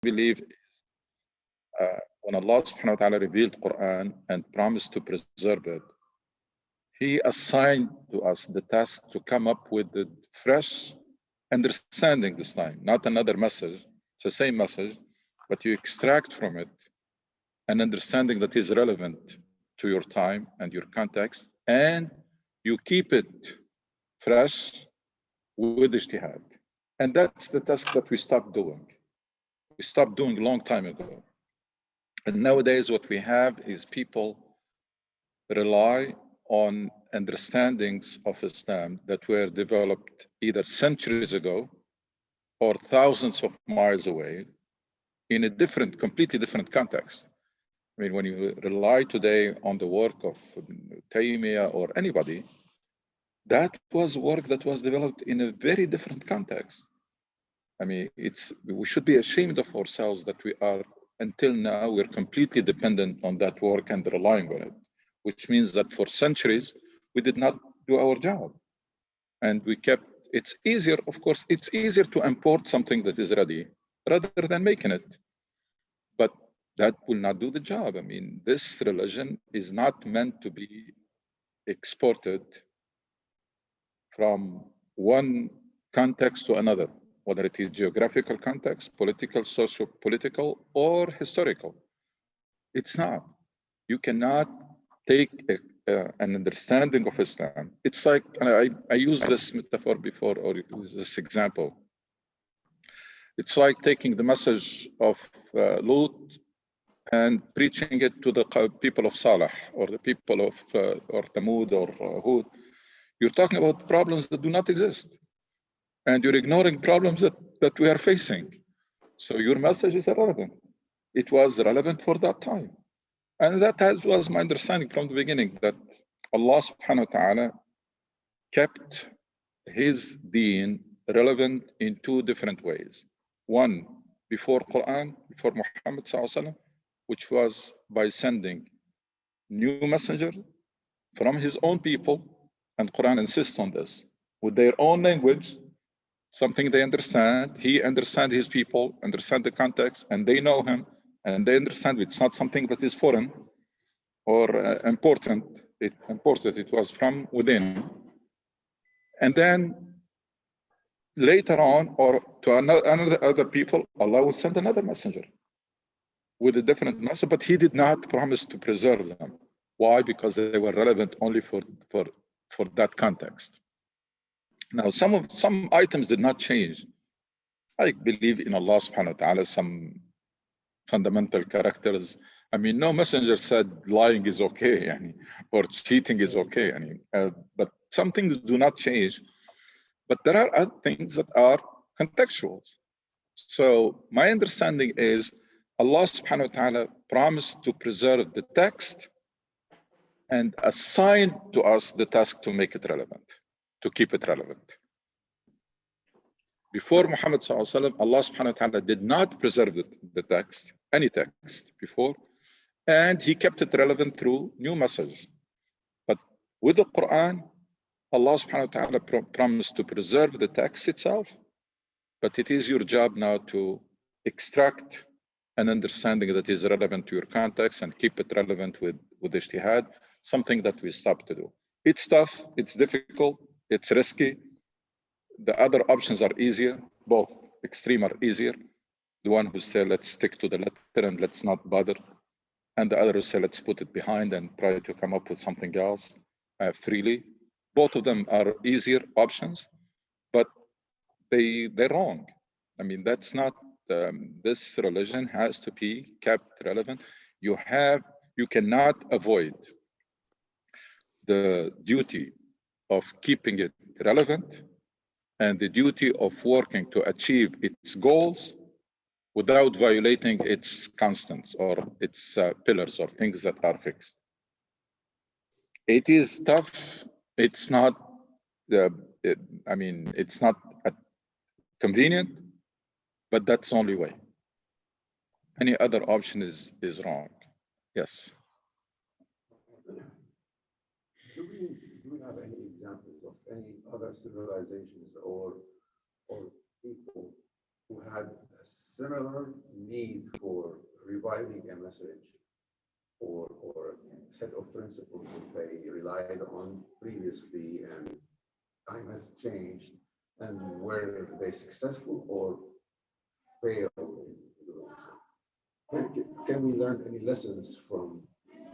believe when Allah subhanahu wa ta'ala revealed Quran and promised to preserve it, He assigned to us the task to come up with the fresh understanding this time, not another message. It's the same message, but you extract from it an understanding that is relevant to your time and your context, and you keep it fresh with ijtihad. And that's the task that we stopped doing. We stopped doing a long time ago. And nowadays what we have is people rely on understandings of Islam that were developed either centuries ago or thousands of miles away in a different, completely different context. I mean, when you rely today on the work of Taymiyyah or anybody, that was work that was developed in a very different context. I mean, we should be ashamed of ourselves that we are, until now, we're completely dependent on that work and relying on it, which means that for centuries, we did not do our job. And we kept, it's easier, of course, it's easier to import something that is ready rather than making it. But that will not do the job. I mean, this religion is not meant to be exported from one context to another, whether it is geographical context, political, socio-political, or historical. It's not. You cannot take an understanding of Islam. It's like, I used this metaphor before, or this example. It's like taking the message of Lut and preaching it to the people of Salih, or the people of, or Thamud, or Hud. You're talking about problems that do not exist. And you're ignoring problems that we are facing. So your message is irrelevant. It was relevant for that time. And that was my understanding from the beginning, that Allah subhanahu wa ta'ala kept his deen relevant in two different ways. One, before Quran, before Muhammad sallallahu alaihi wasallam, which was by sending new messengers from his own people, and Quran insists on this, with their own language, something they understand. He understands his people, understand the context, and they know him, and they understand it's not something that is foreign or important. It imported, it was from within. And then later on, or to another other people, Allah will send another messenger with a different message, but he did not promise to preserve them. Why? Because they were relevant only for that context. Now, some items did not change. I believe in Allah subhanahu wa ta'ala, some fundamental characters. I mean, no messenger said lying is okay, or cheating is okay. But some things do not change. But there are other things that are contextual. So my understanding is Allah subhanahu wa ta'ala promised to preserve the text and assigned to us the task to make it relevant, to keep it relevant. Before Muhammad sallallahu alaihi wasallam, Allah subhanahu wa ta'ala did not preserve the text, any text before, and he kept it relevant through new messages. But with the Quran, Allah subhanahu wa ta'ala promised to preserve the text itself, but it is your job now to extract an understanding that is relevant to your context and keep it relevant with ijtihad, something that we stopped to do. It's tough, it's difficult, it's risky. The other options are easier, both extreme are easier. The one who say, let's stick to the letter and let's not bother. And the other who say, let's put it behind and try to come up with something else freely. Both of them are easier options, but they're wrong. I mean, that's not, this religion has to be kept relevant. You cannot avoid the duty of keeping it relevant and the duty of working to achieve its goals without violating its constants or its pillars or things that are fixed. It is tough. It's not, it's not convenient, but that's the only way. Any other option is wrong. Yes. Do we have any examples of any other civilizations or people who had a similar need for reviving a message or a set of principles that they relied on previously and time has changed, and were they successful or fail in doing so? Can we learn any lessons from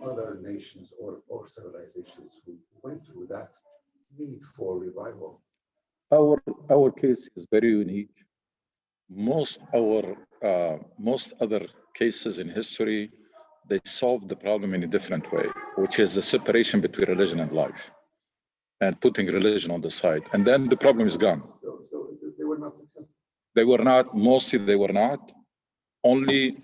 other nations or civilizations who went through that need for revival? Our case is very unique. Most other cases in history, they solved the problem in a different way, which is the separation between religion and life, and putting religion on the side, and then the problem is gone. So they were not successful. They were not. Mostly, they were not. Only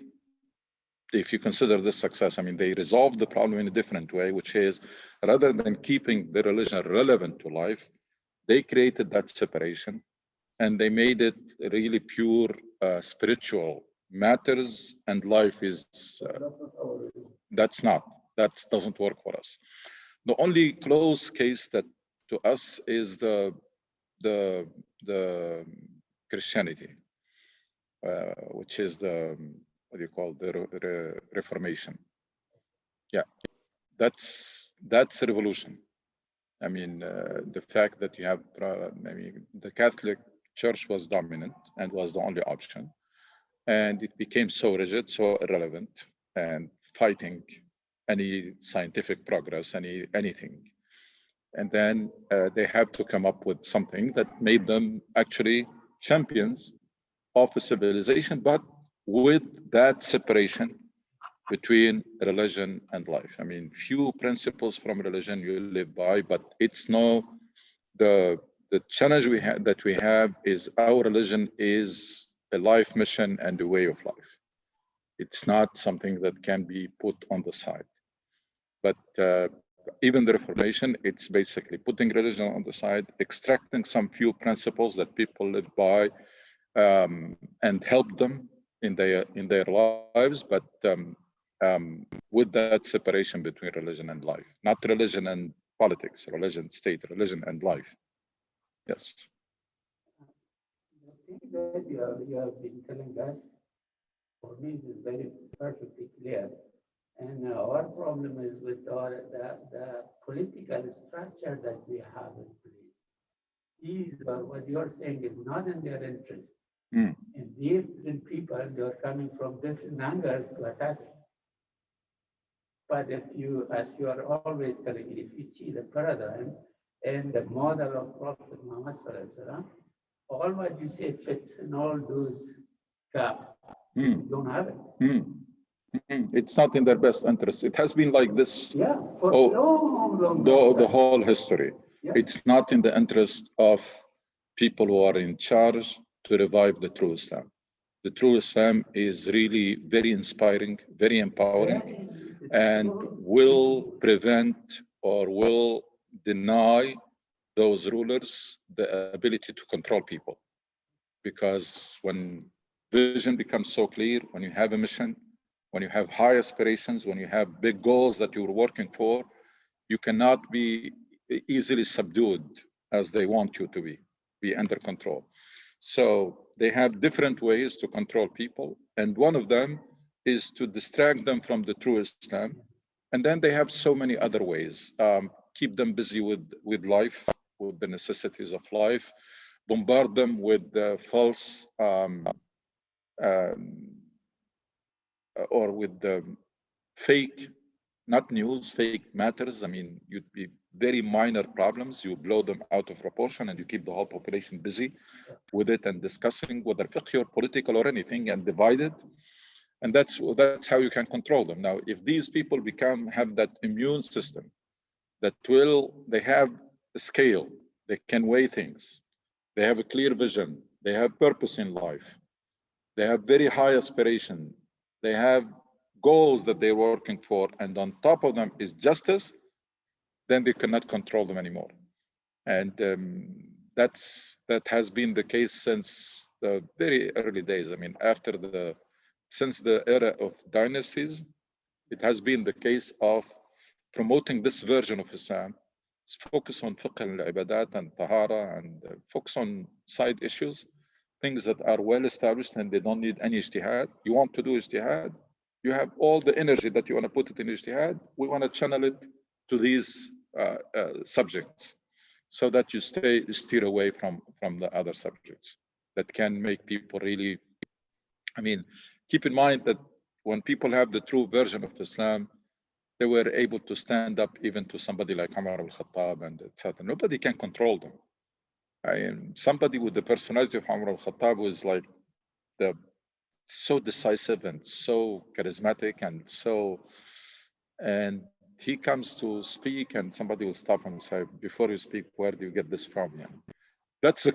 if you consider this success, I mean, they resolved the problem in a different way, which is rather than keeping the religion relevant to life, they created that separation and they made it really pure spiritual matters, and life is That's not our religion. that doesn't work for us. The only close case that to us is the Christianity, which is the what do you call the Reformation. Yeah, that's a revolution. I mean, the fact that you have, I mean, the Catholic Church was dominant and was the only option, and it became so rigid, so irrelevant, and fighting any scientific progress, anything. And then they have to come up with something that made them actually champions of a civilization, but with that separation between religion and life. I mean, few principles from religion you live by, but it's no, the challenge that we have is our religion is a life mission and a way of life. It's not something that can be put on the side. But even the Reformation, it's basically putting religion on the side, extracting some few principles that people live by, and help them in their lives, but with that separation between religion and life, not religion and politics, religion, state, religion and life. Yes. The thing that you have been telling us, for me, is very perfectly clear. And our problem is with the political structure that we have in place. These are what you're saying is not in their interest. Mm. And different people, they're coming from different angles to attack it. But if you, as you are always telling me, if you see the paradigm and the model of Prophet Muhammad, all what you say fits in all those gaps. Mm. You don't have it. Mm. Mm. It's not in their best interest. It has been like this. Yeah, for long the whole history. Yeah. It's not in the interest of people who are in charge to revive the true Islam. The true Islam is really very inspiring, very empowering, and will prevent or will deny those rulers the ability to control people. Because when vision becomes so clear, when you have a mission, when you have high aspirations, when you have big goals that you're working for, you cannot be easily subdued as they want you to be under control. So they have different ways to control people, and one of them is to distract them from the true Islam. And then they have so many other ways. Keep them busy with life, with the necessities of life, bombard them with false or with the fake, not news, fake matters. I mean, you'd be very minor problems. You blow them out of proportion and you keep the whole population busy with it and discussing whether fiqh or political or anything and divided. And that's how you can control them. Now, if these people have that immune system that they have a scale, they can weigh things, they have a clear vision, they have purpose in life, they have very high aspiration, they have goals that they're working for, and on top of them is justice, then they cannot control them anymore. And that has been the case since the very early days. I mean, since the era of dynasties, it has been the case of promoting this version of Islam, focus on fiqh al-ibadat and tahara, and focus on side issues, things that are well established and they don't need any ijtihad. You want to do ijtihad, you have all the energy that you want to put it in ijtihad. We want to channel it to these subjects so that you steer away from the other subjects that can make people really, I mean, keep in mind that when people have the true version of Islam, they were able to stand up even to somebody like Umar al-Khattab and etc. Nobody can control them. I am somebody with the personality of Umar al-Khattab was like so decisive and so charismatic and he comes to speak and somebody will stop him and say, before you speak, where do you get this from? Yeah. That's the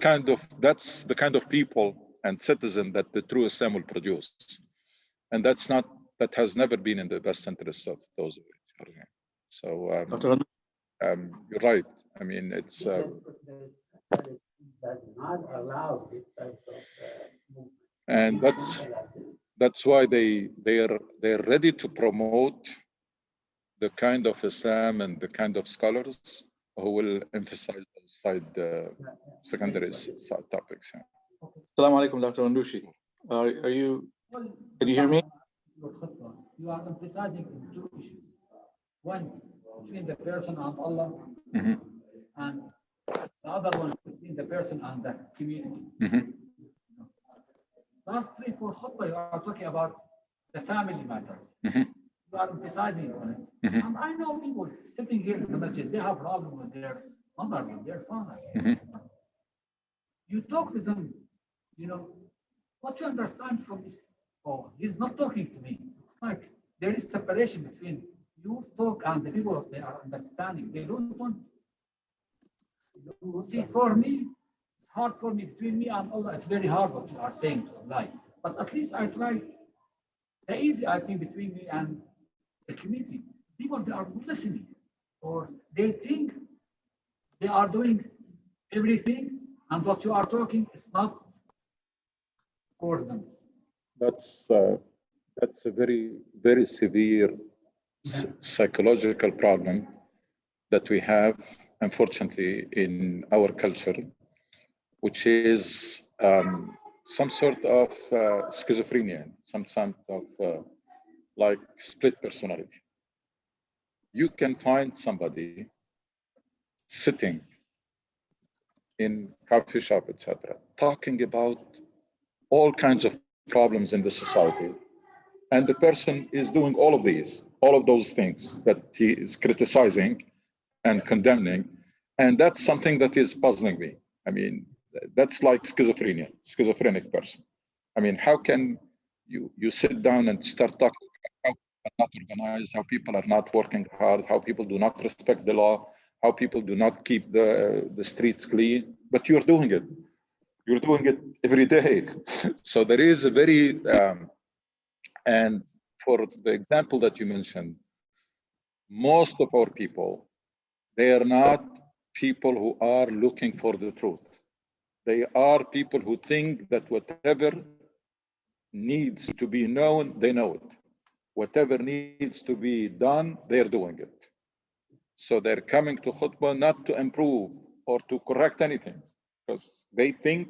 kind of people and citizen that the true Islam will produce. And that has never been in the best interests of those. So you're right. I mean, it's does not allow this type of movement. and that's why they're ready to promote the kind of Islam and the kind of scholars who will emphasize those secondary topics. Yeah. Assalamu alaikum, Dr. Andushi. Can you hear me? You are emphasizing two issues. One, between the person and Allah, and the other one between the person and the community. Last 3-4 khutbah, you are talking about the family matters. You are emphasizing on it. And I know people sitting here in the masjid, they have problem with their mother, with their father. You talk to them, you know, what you understand from this? Oh, he's not talking to me. It's like there is separation between you talk and the people they are understanding. They don't want. See, for me, it's hard for me between me and Allah. It's very hard what you are saying to Allah. But at least I try. The easy I think between me and the community. People they are listening, or they think they are doing everything, and what you are talking is not for them. That's a very, very severe psychological problem that we have, unfortunately, in our culture, which is some sort of schizophrenia, some sort of like split personality. You can find somebody sitting in coffee shop, etc., talking about all kinds of problems in the society, and the person is doing all of those things that he is criticizing and condemning, and that's something that is puzzling me. I mean, that's like schizophrenic person. I mean, how can you sit down and start talking about how people are not organized, how people are not working hard, how people do not respect the law, how people do not keep the streets clean, but you're doing it. You're doing it every day. So there is a very, and for the example that you mentioned, most of our people, they are not people who are looking for the truth. They are people who think that whatever needs to be known, they know it. Whatever needs to be done, they're doing it. So they're coming to khutbah not to improve or to correct anything, because they think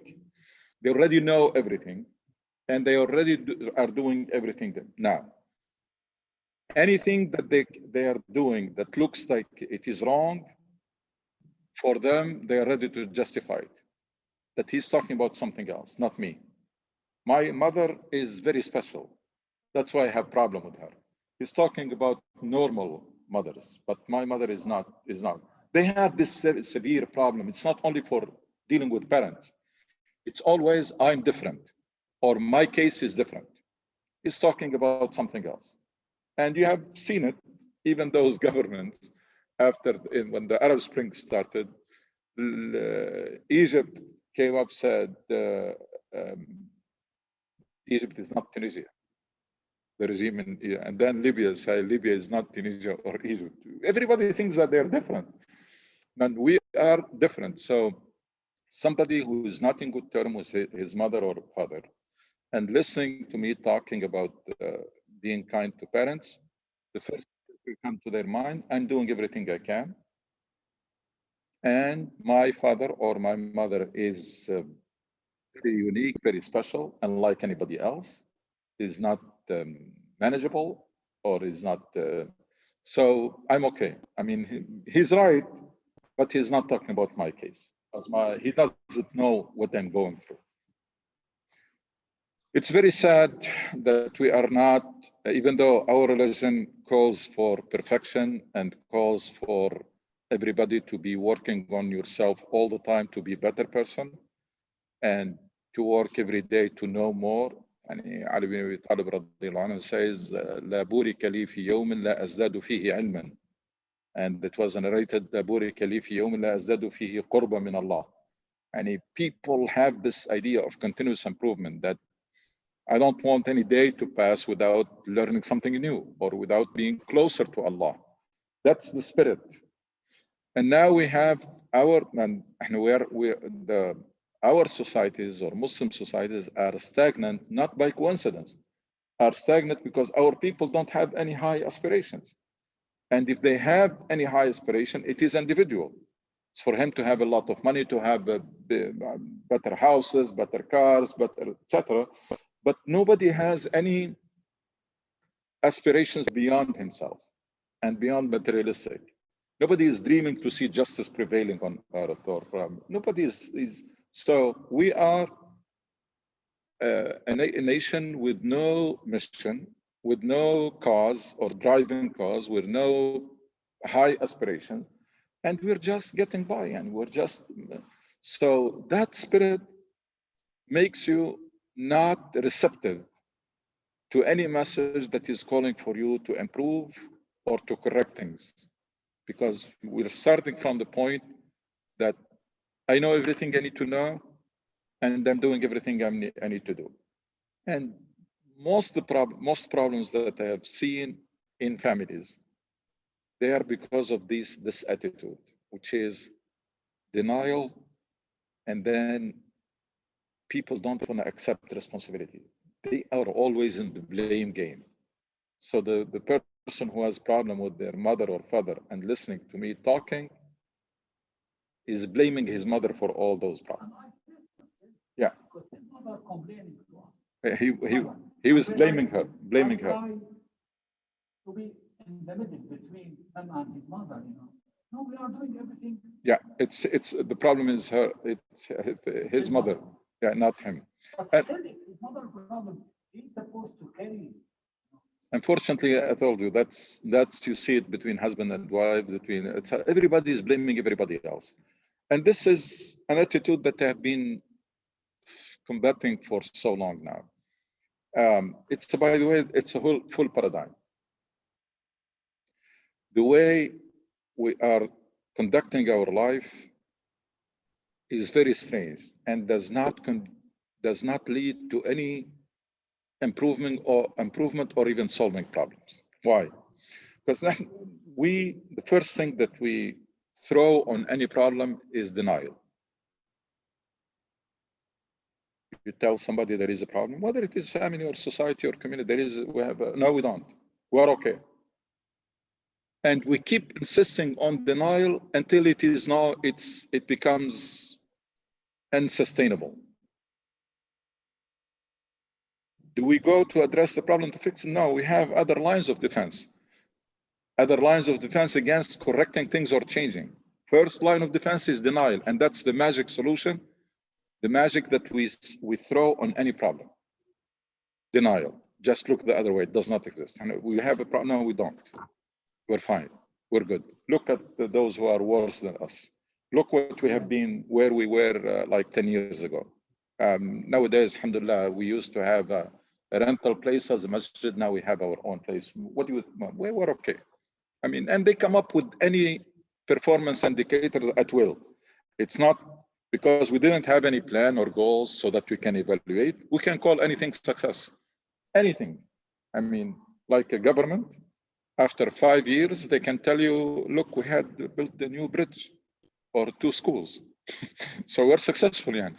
they already know everything and they already are doing everything. Now, anything that they are doing that looks like it is wrong, for them, they are ready to justify it. That he's talking about something else, not me. My mother is very special. That's why I have problem with her. He's talking about normal mothers, but my mother is not. They have this severe problem. It's not only for dealing with parents. It's always, I'm different, or my case is different. He's talking about something else. And you have seen it, even those governments, when the Arab Spring started, Egypt came up, said, Egypt is not Tunisia. The regime and then Libya said Libya is not Tunisia or Egypt. Everybody thinks that they're different. And we are different. So somebody who is not in good terms with his mother or father and listening to me talking about being kind to parents, the first thing will come to their mind, I'm doing everything I can. And my father or my mother is very unique, very special, unlike anybody else, is not manageable or is not. So I'm okay. I mean, he's right, but he's not talking about my case because he doesn't know what I'm going through. It's very sad that we are not, even though our religion calls for perfection and calls for everybody to be working on yourself all the time to be a better person and to work every day to know more. يعني علي بن ابي طالب رضي الله عنه says لا بورك لي في يوم لا ازداد فيه علما, and it was narrated لا بورك لي في يوم لا ازداد فيه قربا من الله. And people have this idea of continuous improvement that I don't want any day to pass without learning something new or without being closer to Allah. That's the spirit. And now we have our societies or Muslim societies are stagnant, not by coincidence, are stagnant because our people don't have any high aspirations. And if they have any high aspiration, it is individual. It's for him to have a lot of money, to have better houses, better cars, better, etc. But nobody has any aspirations beyond himself and beyond materialistic. Nobody is dreaming to see justice prevailing on earth, or nobody is. So we are a nation with no mission, with no cause or driving cause, with no high aspiration, and we're just getting by, and we're just. So that spirit makes you not receptive to any message that is calling for you to improve or to correct things. Because we're starting from the point that I know everything I need to know, and I'm doing everything I need to do. And most problems that I have seen in families, they are because of this attitude, which is denial, and then people don't want to accept responsibility. They are always in the blame game. So the person who has problem with their mother or father and listening to me talking is blaming his mother for all those problems. Yeah. Because his mother complaining to us. He was blaming her. To be in the middle between him and his mother, you know. No, we are doing everything. Yeah, it's the problem is her. It's his mother. Yeah, not him. But still, it's his mother's problem. He's supposed to carry. Unfortunately, I told you that's you see it between husband and wife. Between everybody is blaming everybody else, and this is an attitude that I have been combating for so long now. It's, by the way, it's a full paradigm. The way we are conducting our life is very strange and does not lead to any improvement or even solving problems. Why? Because the first thing that we throw on any problem is denial. You tell somebody there is a problem, whether it is family or society or community, no, we don't. We're okay. And we keep insisting on denial until it becomes unsustainable. Do we go to address the problem to fix it? No, we have other lines of defense. Other lines of defense against correcting things or changing. First line of defense is denial, and that's the magic solution, the magic that we throw on any problem. Denial. Just look the other way. It does not exist. And we have a problem. No, we don't. We're fine. We're good. Look at those who are worse than us. Look what we have been, where we were like 10 years ago. Nowadays, alhamdulillah, we used to have a rental place as a masjid. Now we have our own place. We're okay. I mean, and they come up with any performance indicators at will. It's not because we didn't have any plan or goals so that we can evaluate. We can call anything success. Anything. I mean, like a government, after 5 years, they can tell you, look, we had built a new bridge or 2 schools. So we're successful, yeah.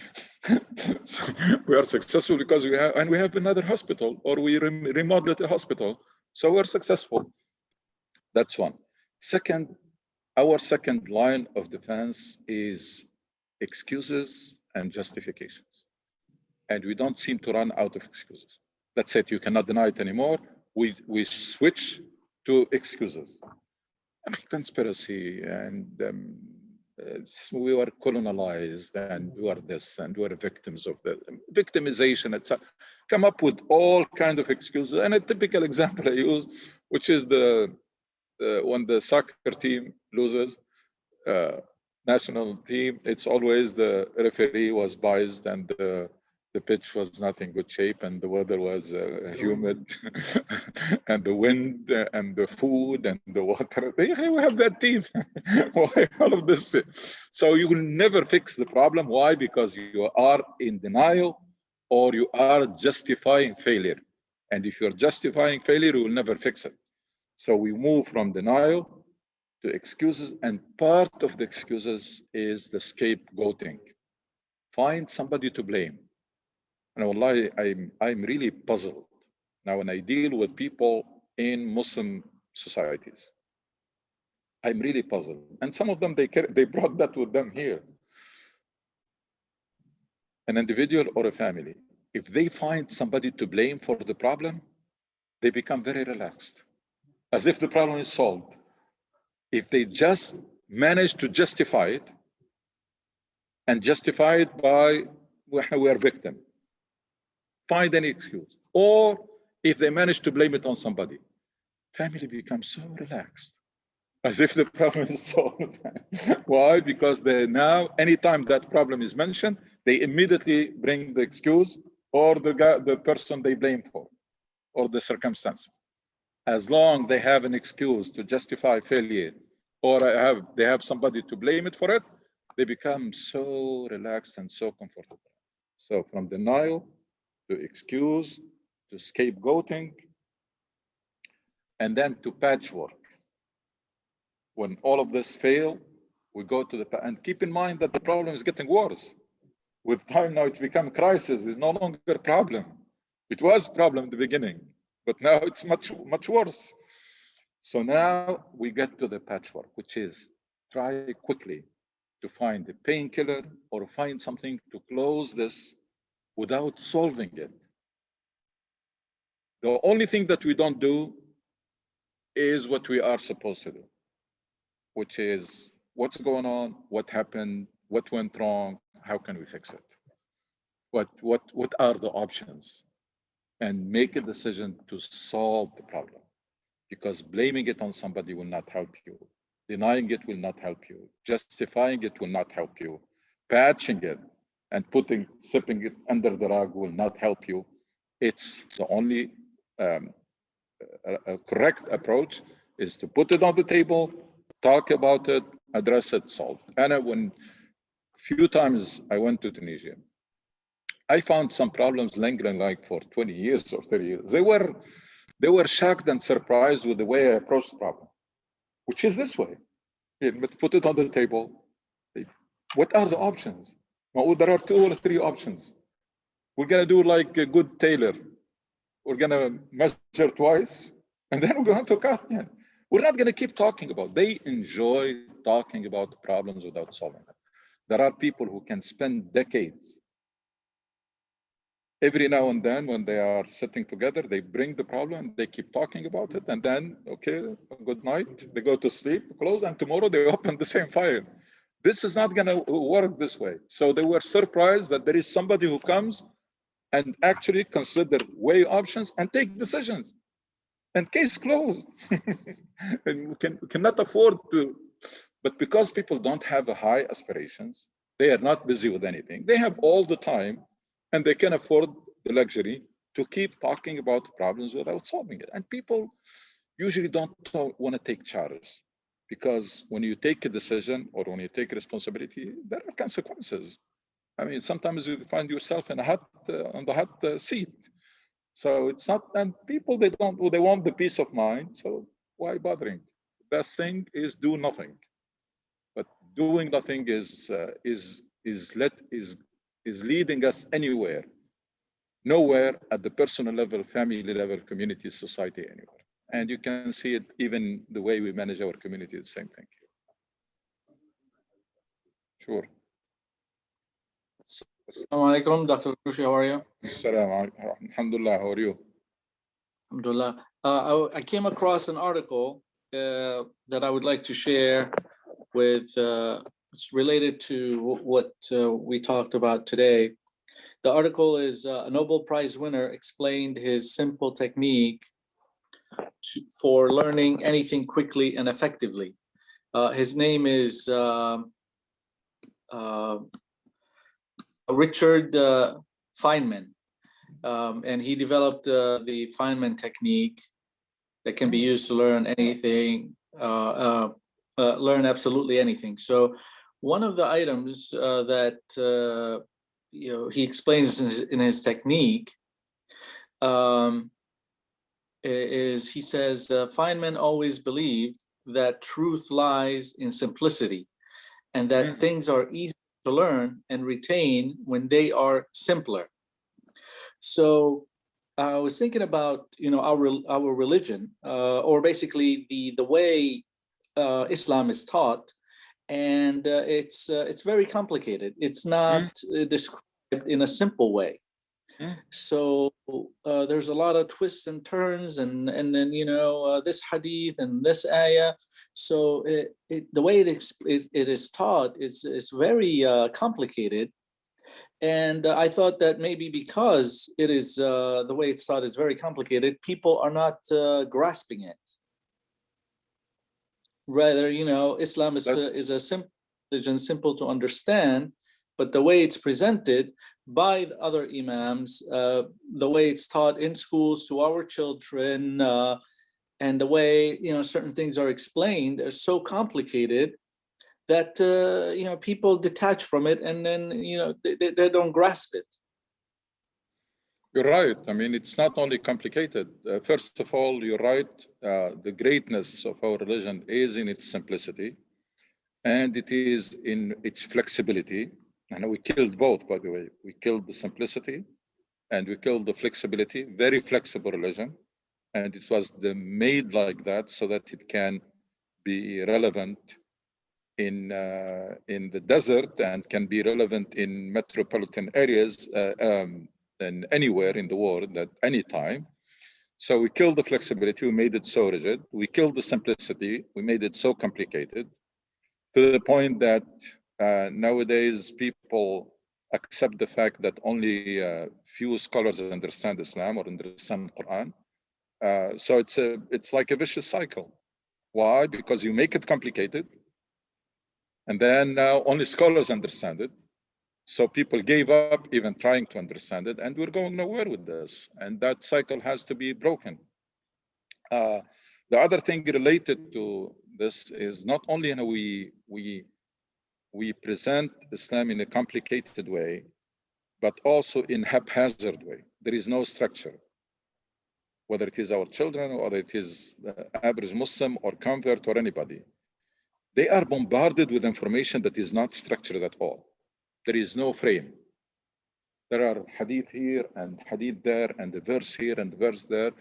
So we are successful because we have another hospital, or we remodeled a hospital. So we're successful. That's one. Second, our second line of defense is excuses and justifications. and we don't seem to run out of excuses. That's it, you cannot deny it anymore. We switch to excuses. I mean, conspiracy and we were colonized and we were this and we were victims of the victimization, etc. Come up with all kind of excuses. And a typical example I use, which is when the soccer team loses, national team, it's always the referee was biased and the pitch was not in good shape and the weather was humid and the wind and the food and the water. We have that team. Why all of this? So you will never fix the problem. Why? Because you are in denial or you are justifying failure. And if you're justifying failure, you will never fix it. So we move from denial to excuses, and part of the excuses is the scapegoating. Find somebody to blame. And wallahi, I'm really puzzled now when I deal with people in Muslim societies. I'm really puzzled, and some of them they brought that with them here. An individual or a family, if they find somebody to blame for the problem, they become very relaxed, as if the problem is solved. If they just manage to justify it, and justify it by we are victim, find any excuse, or if they manage to blame it on somebody, family becomes so relaxed, as if the problem is solved. Why? Because they now, anytime that problem is mentioned, they immediately bring the excuse or the person they blame for, or the circumstances. As long they have an excuse to justify failure, or they have somebody to blame it for it, they become so relaxed and so comfortable. So from denial to excuse to scapegoating, and then to patchwork. When all of this fail, we go to the, and keep in mind that the problem is getting worse. With time now it's become crisis, it's no longer a problem. It was a problem in the beginning, but now it's much, much worse. So now we get to the patchwork, which is try quickly to find a painkiller or find something to close this without solving it. The only thing that we don't do is what we are supposed to do, which is what's going on, what happened, what went wrong, how can we fix it? What are the options? And make a decision to solve the problem, because blaming it on somebody will not help you. Denying it will not help you. Justifying it will not help you. Patching it and slipping it under the rug will not help you. It's the only a correct approach is to put it on the table, talk about it, address it, solve. And when few times I went to Tunisia, I found some problems lingering like for 20 years or 30 years. They were shocked and surprised with the way I approached the problem, which is this way. But put it on the table. What are the options? Well, there are 2 or 3 options. We're gonna do like a good tailor. We're gonna measure twice, and then we're going to cut. We're not gonna keep talking about. They enjoy talking about problems without solving them. There are people who can spend decades. Every now and then, when they are sitting together, they bring the problem, they keep talking about it, and then, okay, good night, they go to sleep, close, and tomorrow they open the same file. This is not gonna work this way. So they were surprised that there is somebody who comes and actually consider way options and take decisions. And case closed. And we cannot afford to, but because people don't have high aspirations, they are not busy with anything. They have all the time, and they can afford the luxury to keep talking about problems without solving it. And people usually don't want to take charge, because when you take a decision or when you take responsibility, there are consequences. I mean, sometimes you find yourself in a on the hot seat. So it's not, and people, they want the peace of mind. So why bothering? The best thing is do nothing. But doing nothing is leading us anywhere. Nowhere at the personal level, family level, community, society, anywhere. And you can see it even the way we manage our community, the same thing. Sure. Assalamu alaikum, Dr. Nushi, how are you? Assalamu alaikum. Alhamdulillah, how are you? Alhamdulillah. I came across an article that I would like to share with, it's related to what we talked about today. The article is a Nobel Prize winner explained his simple technique for learning anything quickly and effectively. His name is Richard Feynman, and he developed the Feynman technique that can be used to learn anything, learn absolutely anything. So one of the items that he explains in his technique is, he says, Feynman always believed that truth lies in simplicity, and that things are easy to learn and retain when they are simpler. So I was thinking about, our religion, or basically the way Islam is taught, and it's very complicated. It's not described in a simple way. So there's a lot of twists and turns, and then this hadith and this ayah. So the way it is taught is very complicated. And I thought that maybe because it is the way it's taught is very complicated, people are not grasping it. Rather, Islam is a simple religion, simple to understand, but the way it's presented by the other imams, the way it's taught in schools to our children, and the way certain things are explained are so complicated that people detach from it, and then they don't grasp it. You're right. I mean, it's not only complicated. First of all, you're right. The greatness of our religion is in its simplicity, and it is in its flexibility. And we killed both, by the way. We killed the simplicity and we killed the flexibility. Very flexible religion, and it was made like that so that it can be relevant in the desert and can be relevant in metropolitan areas and anywhere in the world at any time. So we killed the flexibility, we made it so rigid. We killed the simplicity, we made it so complicated, to the point that nowadays people accept the fact that only few scholars understand Islam or understand Quran. So it's like a vicious cycle. Why? Because you make it complicated, and then now only scholars understand it. So people gave up even trying to understand it, and we're going nowhere with this. And that cycle has to be broken. The other thing related to this is not only how we present Islam in a complicated way, but also in haphazard way. There is no structure. Whether it is our children or it is average Muslim or convert or anybody, they are bombarded with information that is not structured at all. There is no frame. There are hadith here and hadith there and the verse here and the verse there.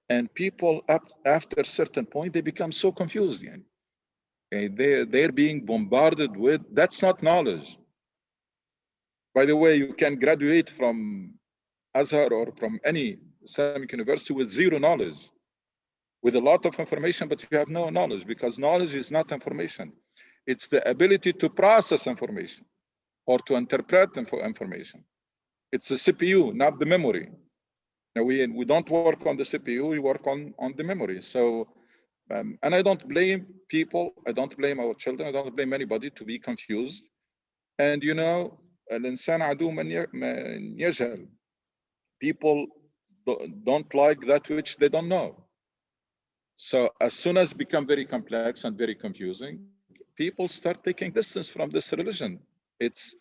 And people, after a certain point, they become so confused. They're being bombarded with, that's not knowledge. By the way, you can graduate from Azhar or from any Islamic university with zero knowledge, with a lot of information, but you have no knowledge, because knowledge is not information. It's the ability to process information or to interpret information. It's a CPU, not the memory. Now we don't work on the CPU, we work on the memory. So, and I don't blame people, I don't blame our children, I don't blame anybody to be confused. And الإنسان عدو من يجهل. People don't like that which they don't know. So as soon as it becomes very complex and very confusing, people start taking distance from this religion. It's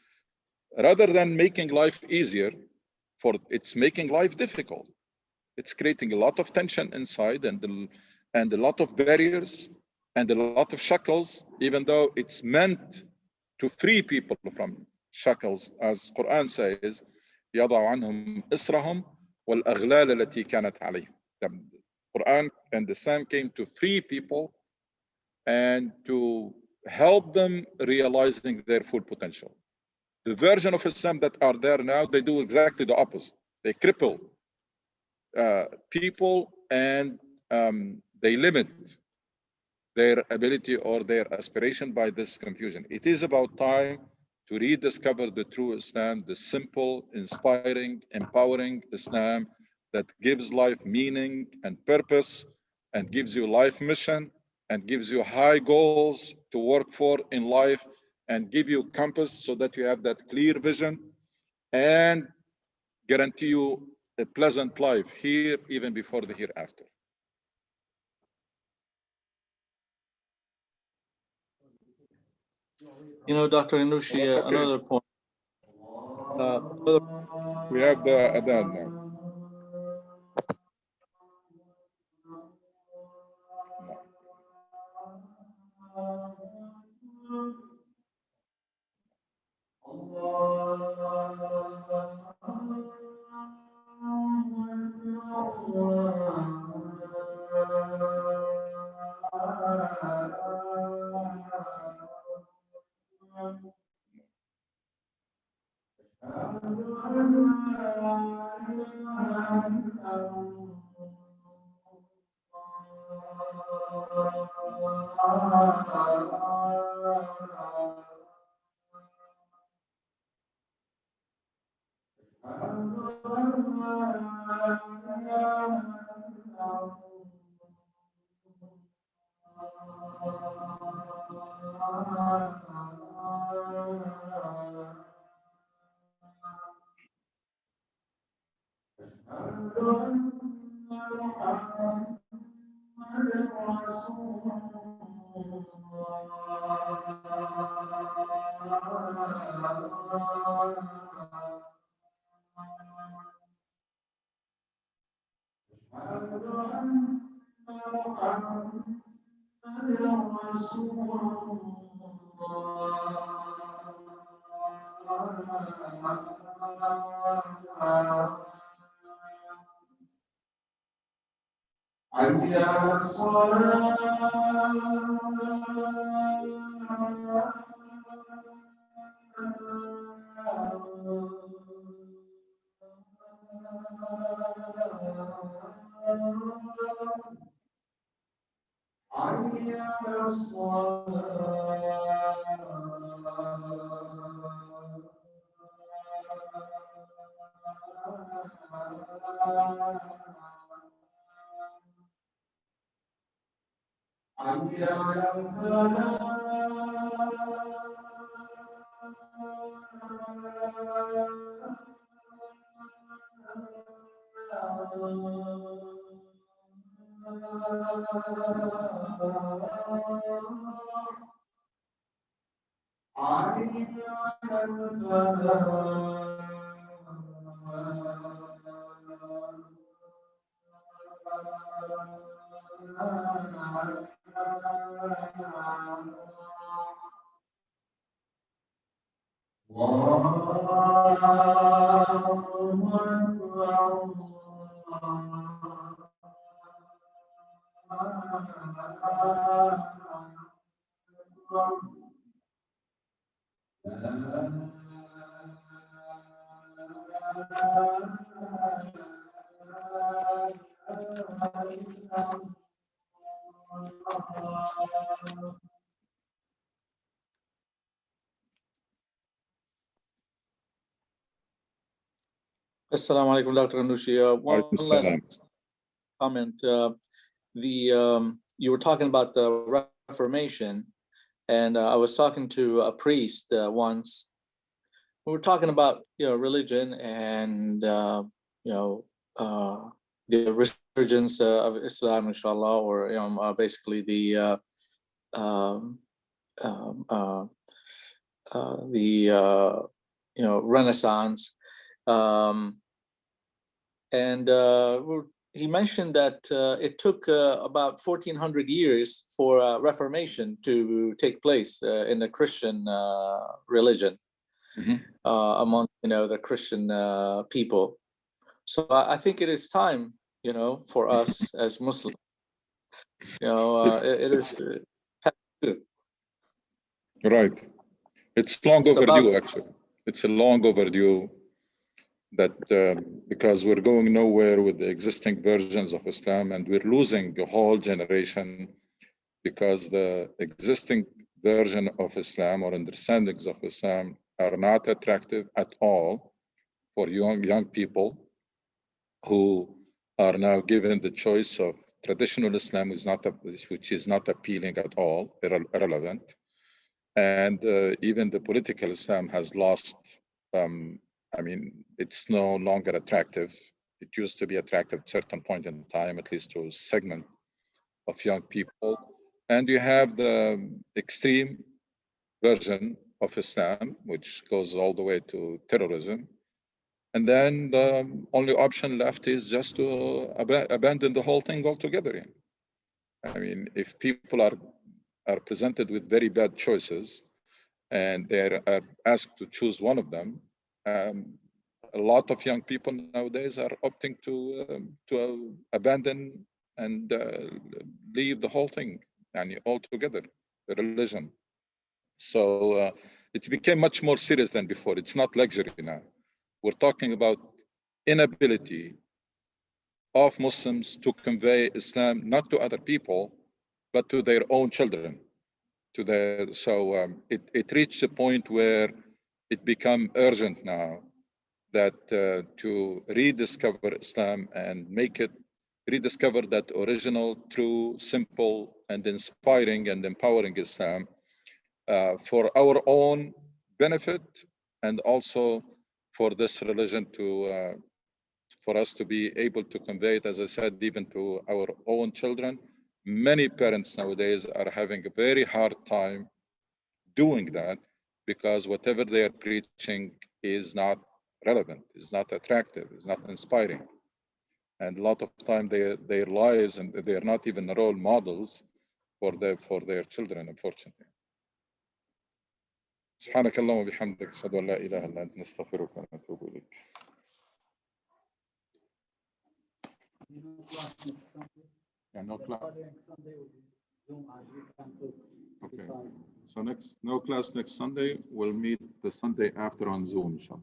rather than making life easier, it's making life difficult. It's creating a lot of tension inside and a lot of barriers and a lot of shackles, even though it's meant to free people from shackles, as Quran says, يضع عنهم إسرهم والأغلال التي كانت عليهم. The Quran and the Psalm came to free people and to help them realizing their full potential. The version of Islam that are there now, they do exactly the opposite. They cripple people, and they limit their ability or their aspiration by this confusion. It is about time to rediscover the true Islam, the simple, inspiring, empowering Islam that gives life meaning and purpose, and gives you life mission, and gives you high goals to work for in life, and give you compass so that you have that clear vision, and guarantee you a pleasant life here, even before the hereafter. You know, Dr. Anushi, That's okay. another point. We have the adhan now. Assalamu alaikum, Dr. Anushi. One Alaikum last salam. comment. You were talking about the Reformation, and I was talking to a priest once. We were talking about religion and the resurgence of Islam, inshallah, or basically the Renaissance. He mentioned that it took about 1400 years for Reformation to take place in the Christian religion, among the Christian people. So I think it is time, for us as Muslims. It is right. It's long it's overdue, about actually. it's a long overdue that because we're going nowhere with the existing versions of Islam, and we're losing a whole generation because the existing version of Islam or understandings of Islam are not attractive at all for young people who are now given the choice of traditional Islam, which is not appealing at all, irrelevant. And even the political Islam has lost, I mean, it's no longer attractive. It used to be attractive at a certain point in time, at least to a segment of young people. And you have the extreme version of Islam, which goes all the way to terrorism. And then the only option left is just to abandon the whole thing altogether. I mean, if people are presented with very bad choices and they are asked to choose one of them, a lot of young people nowadays are opting to abandon and leave the whole thing, and altogether, the religion. So it became much more serious than before. It's not luxury now. We're talking about inability of Muslims to convey Islam not to other people, but to their own children. It reached a point where it became urgent now that to rediscover Islam and rediscover that original, true, simple, and inspiring and empowering Islam for our own benefit, and also for this religion for us to be able to convey it, as I said, even to our own children. Many parents nowadays are having a very hard time doing that because whatever they are preaching is not relevant, is not attractive, is not inspiring. And a lot of time their lives, and they are not even role models for their children, unfortunately. سبحانك اللهم وبحمدك أشهد أن لا إله إلا أنت نستغفرك ونتوب إليك. Yeah, no class. Okay. So no class next Sunday. We'll meet the Sunday after on Zoom, inshallah.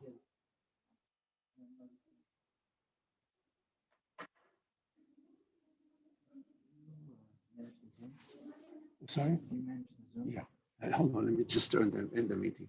Sorry? Yeah. Hold on, let me just end the meeting.